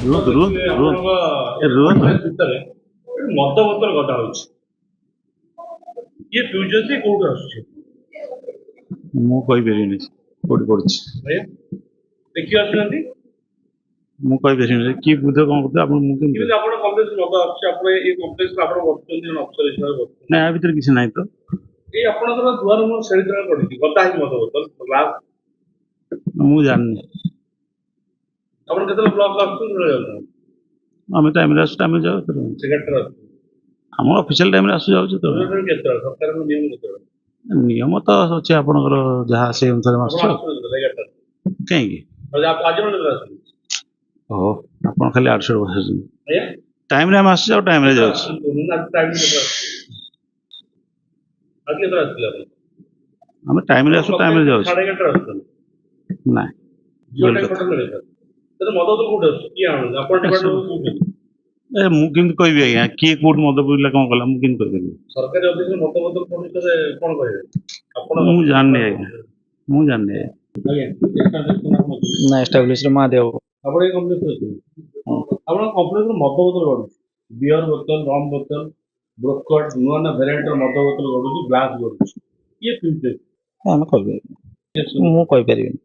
ରୁହନ୍ତୁ ରୁହନ୍ତୁ ରୁହନ୍ତୁ ରୁହନ୍ତୁ ଭିତରେ ମଦ ବୋତଲ ଗଦା ହଉଛି। କିଏ ପିଉଛନ୍ତି କୋଉଠୁ ଆସୁଛି? ମୁଁ କହିପାରିବିନି କୋଉଠି ପଡୁଛି। ଦେଖି ଆସୁଛନ୍ତି ମୁଁ କହିପାରିବିନି କିଏ ବୁଝ କଣ କରୁଥିବ ଆପଣ ମୁଁ କେମିତି କିନ୍ତୁ ଆପଣ କଂଗ୍ରେସ ମଦ ଆସୁଛି। ଆପଣ ଏଇ କଂଗ୍ରେସ ଆପଣ ବସୁଛନ୍ତି ଅଫିସର ହିସାବରେ ବସୁଛନ୍ତି। ନାଇଁ ଆ ଭିତରେ କିଛି ନାହିଁ ତ। ଏଇ ଆପଣଙ୍କର ଦୁଆର ମୁହଁ ସେଳି ତଳେ ପଡିଛି ଗଦା ହେଇଛି ମଦ ବୋତଲ ଗ୍ଲାସ। ମୁଁ ଜାଣିନି। ଆପଣ କେତେବେଳେ ବ୍ଲକ ଆସୁଛନ୍ତି? ଆମେ ଟାଇମରେ ଆସୁ ଟାଇମରେ ଯାଉ ସେକ୍ରେଟାରୀ ଆସୁଛନ୍ତି ଆମ ଅଫିସିଆଲ ଟାଇମରେ ଆସୁ ଯାଉଛୁ ତ। କେତେବେଳେ ସରକାରଙ୍କ ନିୟମ କେତେବେଳେ? ନିୟମ ତ ଅଛି ଆପଣଙ୍କର ଯାହା ସେଇ ଅନୁସାରେ ଆପଣ ଆସୁଛୁ। ଆସୁଛନ୍ତି 11ଟାରେ। କାହିଁକି? ଆଜି କେତେବେଳେ ଆସୁଛନ୍ତି? ଓହୋ ଆପଣ ଖାଲି ଆଡୁ ବସୁଛନ୍ତି। ଆଜ୍ଞା ଟାଇମରେ ଆମେ ଆସୁଛୁ ଆଉ ଟାଇମରେ ଯାଉଛୁ। ଆଜି କେତେବେଳେ ଆସିଥିଲେ ଆପଣ? ଆମେ ଟାଇମରେ ଆସୁ ଟାଇମରେ ଯାଉଛୁ। 11:30 ଆସୁଛନ୍ତି। ନାଇଁ ଝିଅଟା ଫଟୋ ମିଳେ ସାର୍। ମଦ ତ କୋଉଠି ଆସୁଛି? କିଏ ଆଣୁଛି? ଆପଣ ଡିପାର୍ଟମେଣ୍ଟ କୋଉଠି? ମୁଁ କେମିତି କହିବି ଆଜ୍ଞା କିଏ କୋଉଠି ମଦ ପିଇଲା କଣ କଲା ମୁଁ କେମିତି କହିପାରିବି? ସରକାରୀ ଅଫିସରେ ମଦ ବୋତଲ ବିଷୟରେ କଣ କହିବେ? ଆପଣ ମୁଁ ଜାଣିନି ଆଜ୍ଞା। ମୁଁ ଜାଣିନି ଆଜ୍ଞା ନା ଏଷ୍ଟାବ୍ଲିଶରେ ମହାଦେବ। ଆପଣ ଏଇ କମ୍ପ୍ଲେକ୍ସରେ ଅଛନ୍ତି? ଆପଣଙ୍କ କମ୍ପ୍ଲେକ୍ସରେ ମଦ ବୋତଲ ଗଡୁଛି। ବିୟର ବୋତଲ, ରମ୍ ବୋତଲ, ବ୍ରୋକଟ୍, ନୂଆ ନୂଆ ଭେରାଇଟିର ମଦ ବୋତଲ ଗଡୁଛି, ଗ୍ଲାସ ଗଡୁଛି। କିଏ ପିଉଛି? ଆମେ କହିପାରିବିନି। ମୁଁ କହିପାରିବିନି।